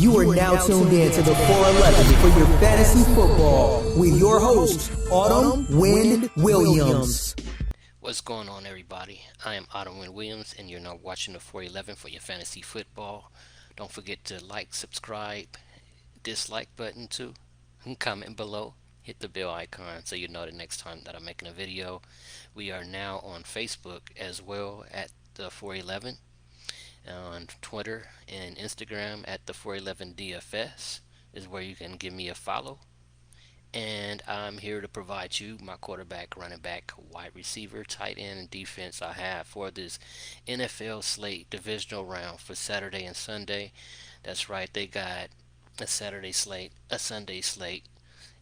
You are now tuned in to the 411 for your fantasy football with your host, Autumn Wind Williams. What's going on, everybody? I am Autumn Wind Williams, and you're now watching the 411 for your fantasy football. Don't forget to like, subscribe, dislike button too, and comment below. Hit the bell icon so you know the next time that I'm making a video. We are now on Facebook as well at the 411, on Twitter and Instagram at the 411DFS is where you can give me a follow. And I'm here to provide you my quarterback, running back, wide receiver, tight end, and defense I have for this NFL slate divisional round for Saturday and Sunday. That's right, they got a Saturday slate, a Sunday slate,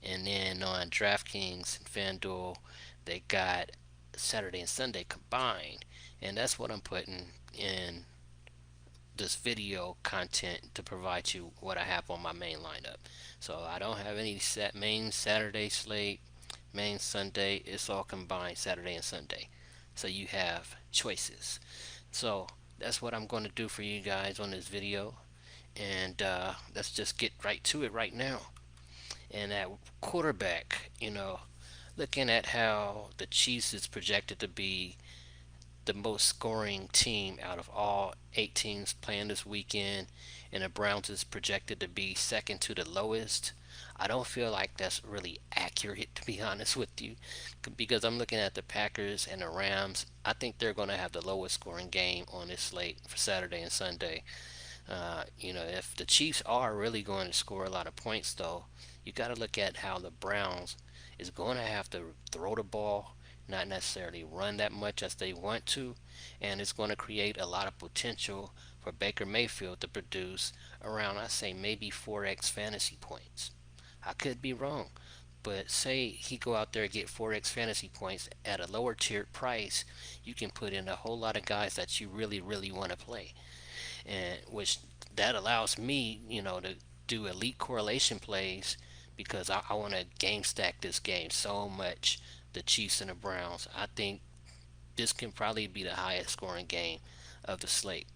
and then on DraftKings and FanDuel, they got Saturday and Sunday combined. And that's what I'm putting in this video content to provide you what I have on my main lineup. So I don't have any set main Saturday slate, main Sunday. It's all combined Saturday and Sunday. So you have choices. So that's what I'm going to do for you guys on this video. And let's just get right to it right now. And at quarterback, looking at how the Chiefs is projected to be the most scoring team out of all 8 teams playing this weekend, and the Browns is projected to be second to the lowest. I don't feel like that's really accurate, to be honest with you, because I'm looking at the Packers and the Rams. I think they're going to have the lowest scoring game on this slate for Saturday and Sunday. If the Chiefs are really going to score a lot of points, though, you got to look at how the Browns is going to have to throw the ball, not necessarily run that much as they want to, and it's going to create a lot of potential for Baker Mayfield to produce around, I say, maybe 4x fantasy points. I could be wrong, but say he go out there and get 4x fantasy points at a lower tiered price, you can put in a whole lot of guys that you really, really want to play, and which that allows me, to do elite correlation plays because I want to game stack this game so much. The Chiefs and the Browns. I think this can probably be the highest scoring game of the slate.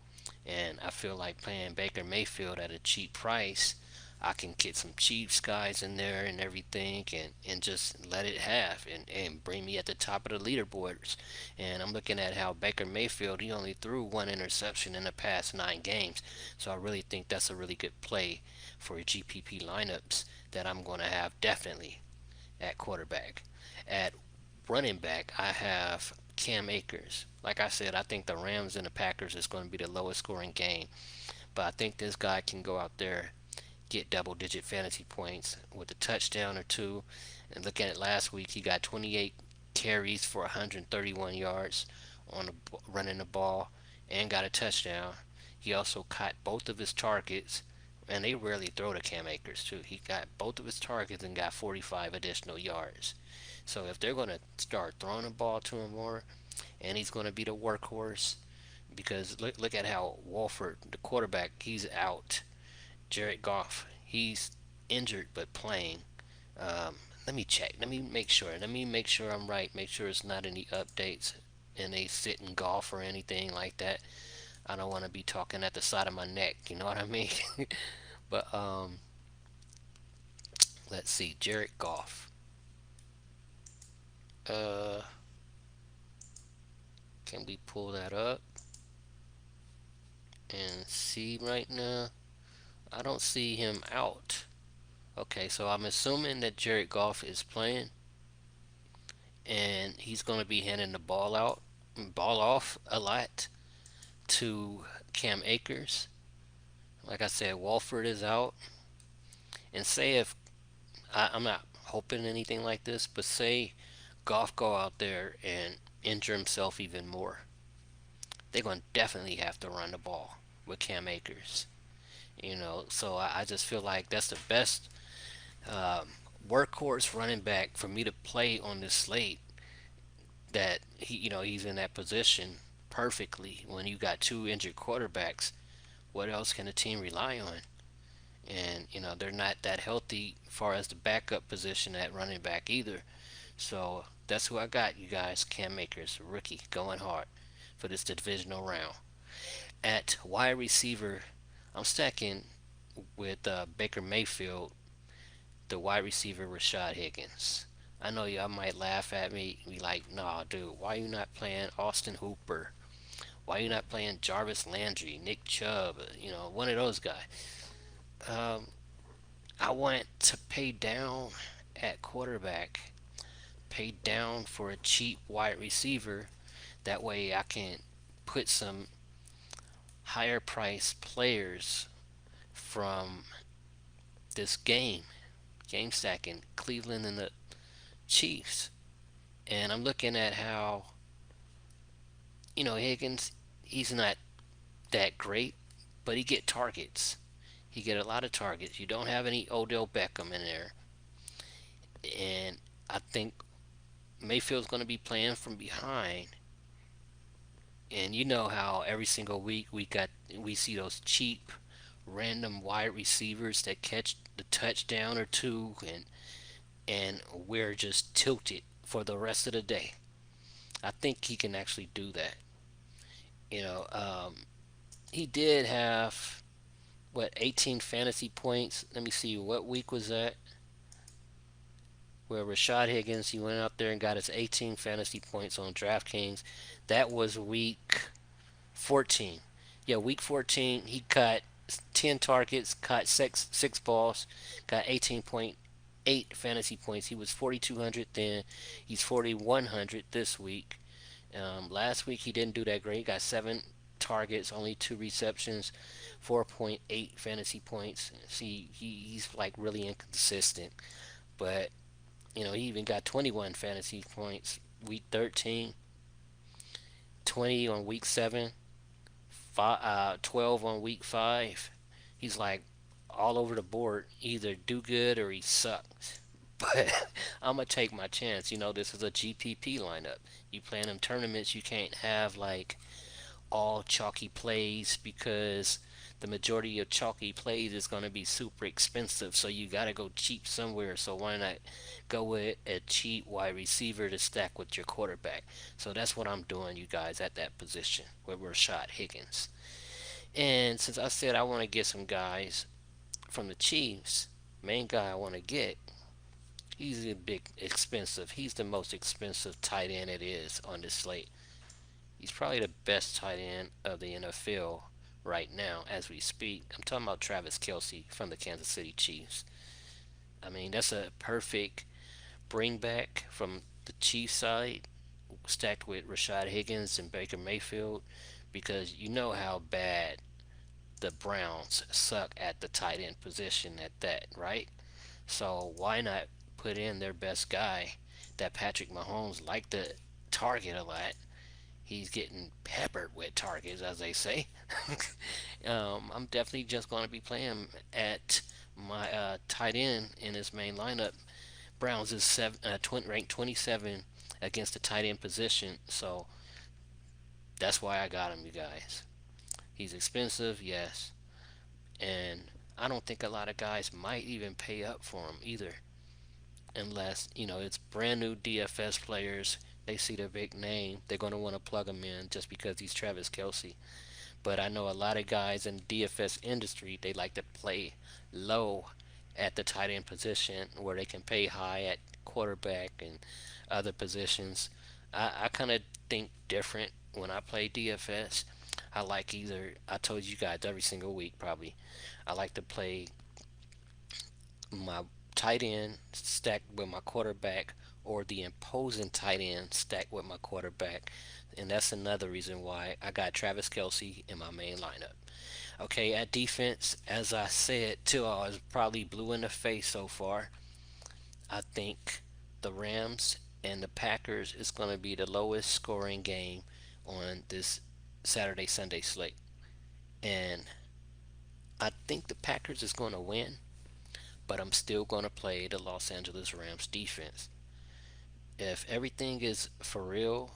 And I feel like playing Baker Mayfield at a cheap price, I can get some Chiefs guys in there and everything and just let it have and bring me at the top of the leaderboards. And I'm looking at how Baker Mayfield, he only threw one interception in the past 9 games. So I really think that's a really good play for GPP lineups that I'm going to have definitely at quarterback. At running back, I have Cam Akers. Like I said, I think the Rams and the Packers is going to be the lowest scoring game. But I think this guy can go out there, get double-digit fantasy points with a touchdown or two. And look at it last week, he got 28 carries for 131 yards on running the ball and got a touchdown. He also caught both of his targets, and they rarely throw to Cam Akers too. He got both of his targets and got 45 additional yards. So if they're going to start throwing the ball to him more, and he's going to be the workhorse, because look at how Wolford, the quarterback, he's out. Jared Goff, he's injured but playing. Let me check. Let me make sure. Let me make sure I'm right. Make sure it's not any updates and they sit in golf or anything like that. I don't want to be talking at the side of my neck. You know what I mean? But let's see. Jared Goff. Can we pull that up and see right now? I don't see him out. Okay, so I'm assuming that Jared Goff is playing, and he's going to be handing the ball off a lot to Cam Akers. Like I said, Wolford is out, and say if I'm not hoping anything like this, but say Goff go out there and injure himself even more, they're going to definitely have to run the ball with Cam Akers. So I just feel like that's the best workhorse running back for me to play on this slate. That he's in that position perfectly. When you got 2 injured quarterbacks, what else can a team rely on? And they're not that healthy as far as the backup position at running back either. So that's who I got, you guys. Cam Akers, rookie, going hard for this divisional round. At wide receiver, I'm stacking with Baker Mayfield, the wide receiver Rashad Higgins. I know y'all might laugh at me, be like, "Nah, dude, why you not playing Austin Hooper? Why you not playing Jarvis Landry, Nick Chubb? One of those guys." Um, I wanted to pay down at quarterback, pay down for a cheap wide receiver. That way, I can put some higher price players from this game stacking Cleveland and the Chiefs. And I'm looking at how, Higgins, he's not that great, but he get targets. He get a lot of targets. You don't have any Odell Beckham in there. And I think Mayfield's going to be playing from behind. And you know how every single week we see those cheap random wide receivers that catch the touchdown or two, and we're just tilted for the rest of the day. I think he can actually do that. You know, um, he did have what 18 fantasy points. Let me see, what week was that? Where Rashad Higgins he went out there and got his 18 fantasy points on DraftKings. That was week 14. Yeah, week 14. He caught 10 targets, caught six balls, got 18.8 fantasy points. He was 4,200 then. He's 4,100 this week. Last week he didn't do that great. He got 7 targets, only 2 receptions, 4.8 fantasy points. See, he's like really inconsistent. But he even got 21 fantasy points week 13, 20 on week 7, 12 on week 5. He's like all over the board. Either do good or he sucks. But I'm gonna take my chance. This is a GPP lineup. You play in them tournaments, you can't have like all chalky plays because the majority of chalky plays is going to be super expensive. So you got to go cheap somewhere. So why not go with a cheap wide receiver to stack with your quarterback? So that's what I'm doing, you guys, at that position with Rashad Higgins. And since I said I want to get some guys from the Chiefs, main guy I want to get, he's a big expensive. He's the most expensive tight end it is on this slate. He's probably the best tight end of the NFL right now as we speak. I'm talking about Travis Kelsey from the Kansas City Chiefs. I mean, that's a perfect bring back from the Chiefs side, stacked with Rashad Higgins and Baker Mayfield, because you know how bad the Browns suck at the tight end position at that, right? So why not put in their best guy that Patrick Mahomes liked to target a lot? He's getting peppered with targets, as they say. I'm definitely just going to be playing at my tight end in his main lineup. Browns is ranked 27 against the tight end position, so that's why I got him, you guys. He's expensive, yes, and I don't think a lot of guys might even pay up for him either, unless it's brand new DFS players. They see the big name, they're going to want to plug him in just because he's Travis Kelsey. But I know a lot of guys in the DFS industry, they like to play low at the tight end position where they can pay high at quarterback and other positions. I kind of think different when I play DFS. I like either, I told you guys every single week probably, I like to play my tight end stacked with my quarterback, or the imposing tight end stacked with my quarterback. And that's another reason why I got Travis Kelsey in my main lineup. Okay, at defense, as I said too, I was probably blue in the face so far. I think the Rams and the Packers is going to be the lowest scoring game on this Saturday Sunday slate. And I think the Packers is going to win, but I'm still going to play the Los Angeles Rams defense. If everything is for real,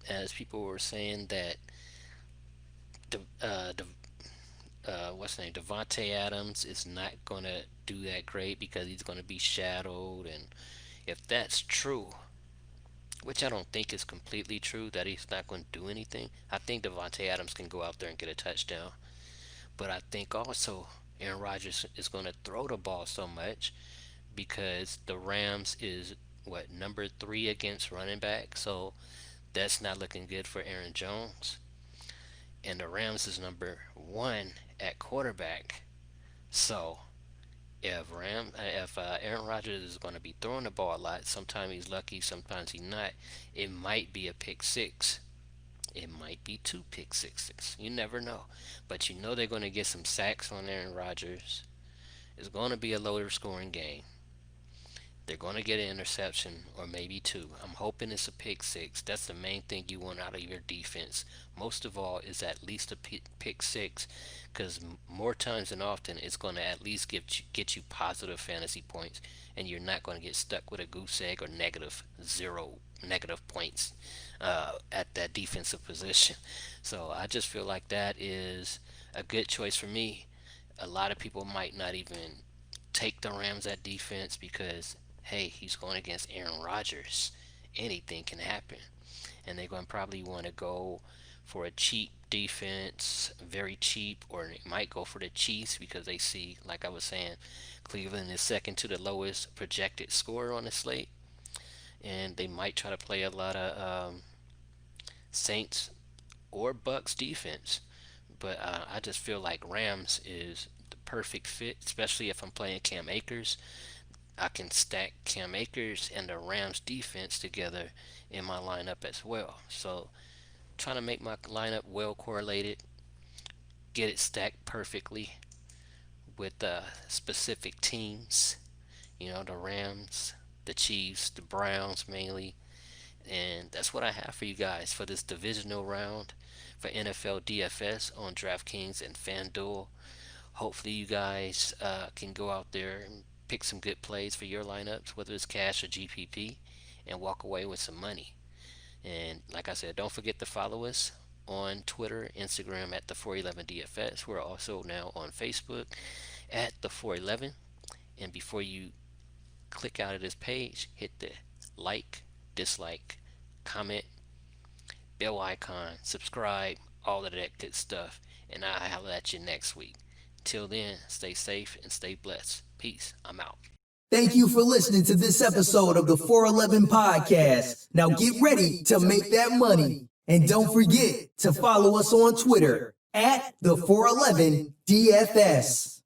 as people were saying that what's the name, Devontae Adams is not going to do that great because he's going to be shadowed, and if that's true, which I don't think is completely true, that he's not going to do anything, I think Devontae Adams can go out there and get a touchdown. But I think also Aaron Rodgers is going to throw the ball so much because the Rams is what number 3 against running back, so that's not looking good for Aaron Jones. And the Rams is number 1 at quarterback. So if Aaron Rodgers is going to be throwing the ball a lot, sometimes he's lucky, sometimes he's not. It might be a pick six. It might be 2 pick sixes. You never know. But you know they're going to get some sacks on Aaron Rodgers. It's going to be a lower scoring game. They're going to get an interception or maybe 2. I'm hoping it's a pick six. That's the main thing you want out of your defense. Most of all is at least a pick six, because more times than often it's going to at least get you positive fantasy points, and you're not going to get stuck with a goose egg or negative points at that defensive position. So I just feel like that is a good choice for me. A lot of people might not even take the Rams at defense because, hey, he's going against Aaron Rodgers. Anything can happen. And they're going to probably want to go for a cheap defense, very cheap, or they might go for the Chiefs because they see, like I was saying, Cleveland is second to the lowest projected score on the slate. And they might try to play a lot of Saints or Bucks defense. But I just feel like Rams is the perfect fit, especially if I'm playing Cam Akers. I can stack Cam Akers and the Rams defense together in my lineup as well. So trying to make my lineup well correlated, get it stacked perfectly with specific teams. You know, the Rams, the Chiefs, the Browns mainly. And that's what I have for you guys for this divisional round for NFL DFS on DraftKings and FanDuel. Hopefully you guys can go out there and pick some good plays for your lineups, whether it's cash or GPP, and walk away with some money. And like I said, don't forget to follow us on Twitter, Instagram at the 411DFS. We're also now on Facebook at the 411. And before you click out of this page, hit the like, dislike, comment, bell icon, subscribe, all of that good stuff. And I'll holler at you next week. Till then, stay safe and stay blessed. Peace. I'm out. Thank you for listening to this episode of the 411 Podcast. Now get ready to make that money. And don't forget to follow us on Twitter at the 411 DFS.